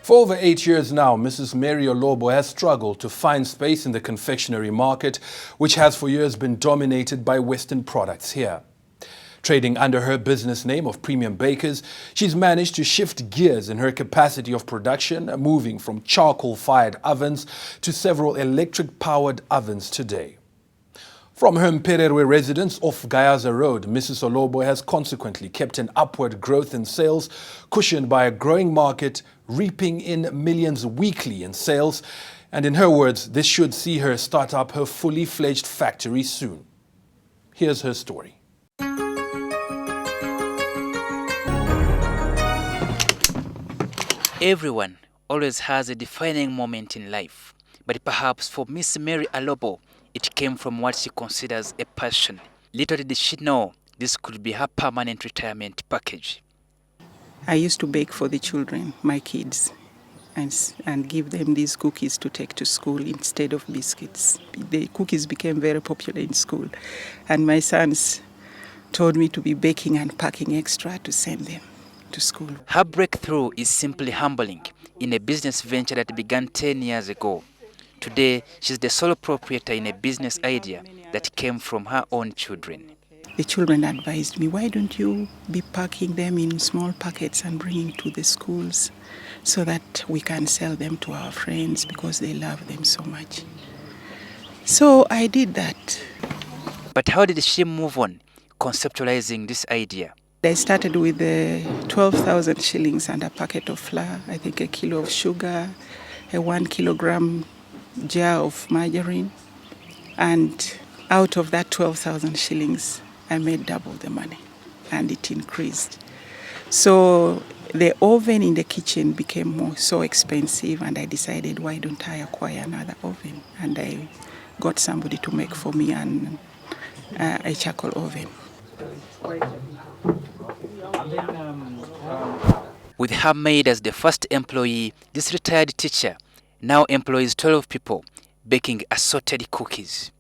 For over 8 years now, Mrs. Mary Olobo has struggled to find space in the confectionery market, which has for years been dominated by Western products here. Trading under her business name of Premium Bakers, she's managed to shift gears in her capacity of production, moving from charcoal-fired ovens to several electric-powered ovens today. From her Mpererwe residence off Gayaza Road, Mrs. Olobo has consequently kept an upward growth in sales, cushioned by a growing market, reaping in millions weekly in sales. And in her words, this should see her start up her fully fledged factory soon. Here's her story. Everyone always has a defining moment in life, but perhaps for Miss Mary Olobo, it came from what she considers a passion. Little did she know this could be her permanent retirement package. I used to bake for the children, my kids, and give them these cookies to take to school instead of biscuits. The cookies became very popular in school, and my sons told me to be baking and packing extra to send them to school. Her breakthrough is simply humbling in a business venture that began 10 years ago. Today, she's the sole proprietor in a business idea that came from her own children. The children advised me, why don't you be packing them in small packets and bringing to the schools so that we can sell them to our friends because they love them so much. So I did that. But how did she move on, conceptualizing this idea? I started with 12,000 shillings and a packet of flour, I think a kilo of sugar, a 1 kilogram jar of margarine, and out of that 12,000 shillings, I made double the money, and it increased. So the oven in the kitchen became so expensive, and I decided, why don't I acquire another oven? And I got somebody to make for me a charcoal oven. With her maid as the first employee, this retired teacher now employs 12 people baking assorted cookies.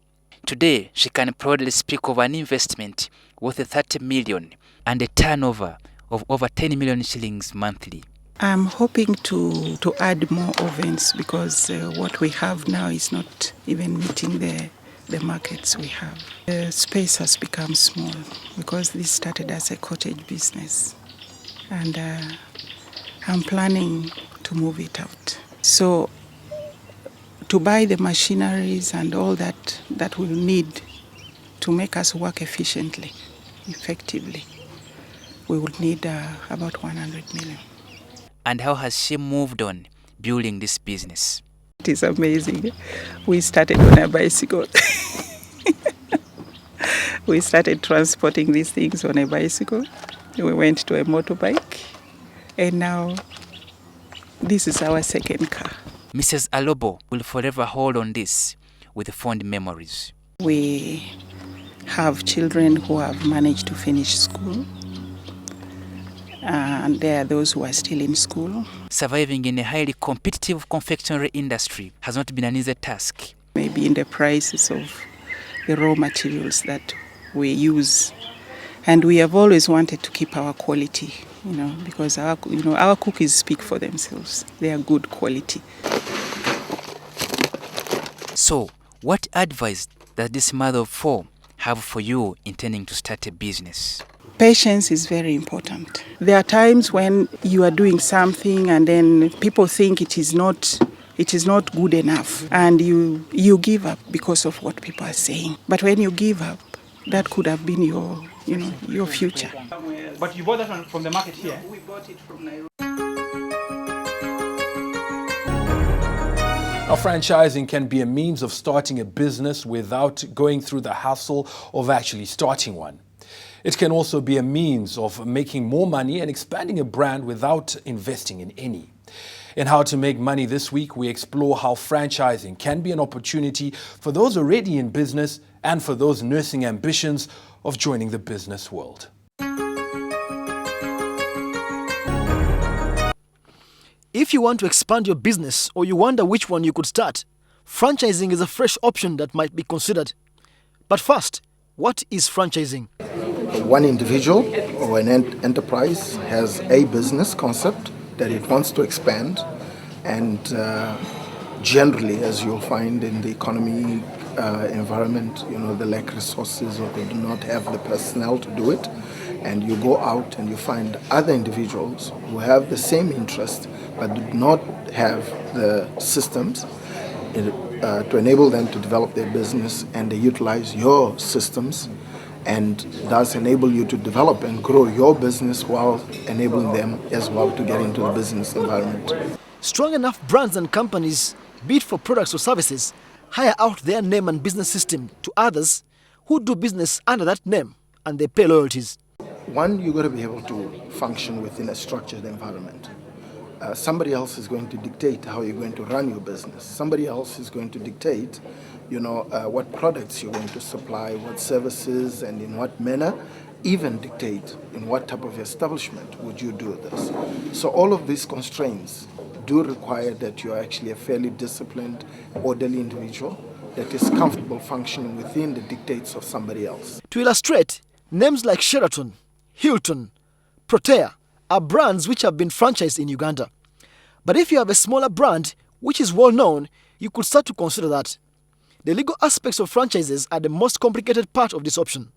Today, she can proudly speak of an investment worth 30 million and a turnover of over 10 million shillings monthly. I'm hoping to add more ovens because what we have now is not even meeting the markets we have. The space has become small because this started as a cottage business, and I'm planning to move it out. So to buy the machineries and all that we'll need to make us work efficiently, effectively, we would need about 100 million. And how has she moved on building this business? It is amazing. We started on a bicycle. We started transporting these things on a bicycle. We went to a motorbike, and now this is our second car. Mrs. Olobo will forever hold on this with fond memories. We have children who have managed to finish school, and there are those who are still in school. Surviving in a highly competitive confectionery industry has not been an easy task. Maybe in the prices of the raw materials that we use. And we have always wanted to keep our quality, because our cookies speak for themselves. They are good quality. So, what advice does this mother of four have for you intending to start a business? Patience is very important. There are times when you are doing something and then people think it is not good enough, and you give up because of what people are saying. But when you give up, that could have been your future. But you bought that one from the market here? We bought it from Nairobi. Now, franchising can be a means of starting a business without going through the hassle of actually starting one. It can also be a means of making more money and expanding a brand without investing in any. In How to Make Money this week, we explore how franchising can be an opportunity for those already in business and for those nursing ambitions of joining the business world. If you want to expand your business or you wonder which one you could start, franchising is a fresh option that might be considered. But first, what is franchising? One individual or an enterprise has a business concept that it wants to expand, And generally, as you'll find in the economy environment, they lack resources or they do not have the personnel to do it. And you go out and you find other individuals who have the same interest but do not have the systems to enable them to develop their business, and they utilize your systems and thus enable you to develop and grow your business while enabling them as well to get into the business environment. Strong enough brands and companies, be it for products or services, hire out their name and business system to others who do business under that name and they pay loyalties. One, you've got to be able to function within a structured environment. Somebody else is going to dictate how you're going to run your business. Somebody else is going to dictate, what products you're going to supply, what services, and in what manner, even dictate in what type of establishment would you do this. So all of these constraints do require that you're actually a fairly disciplined, orderly individual that is comfortable functioning within the dictates of somebody else. To illustrate, names like Sheraton, Hilton, Protea are brands which have been franchised in Uganda. But if you have a smaller brand which is well known, you could start to consider that. The legal aspects of franchises are the most complicated part of this option.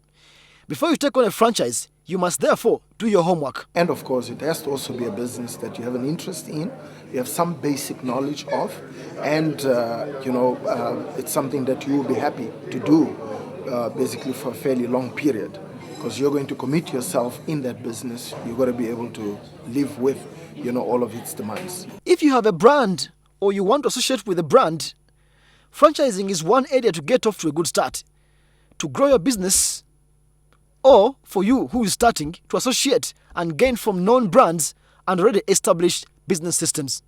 Before you take on a franchise, you must therefore do your homework. And of course, it has to also be a business that you have an interest in, you have some basic knowledge of, and it's something that you will be happy to do basically for a fairly long period. Because you're going to commit yourself in that business, you've got to be able to live with, all of its demands. If you have a brand or you want to associate with a brand, franchising is one area to get off to a good start, to grow your business, or for you who is starting to associate and gain from known brands and already established business systems.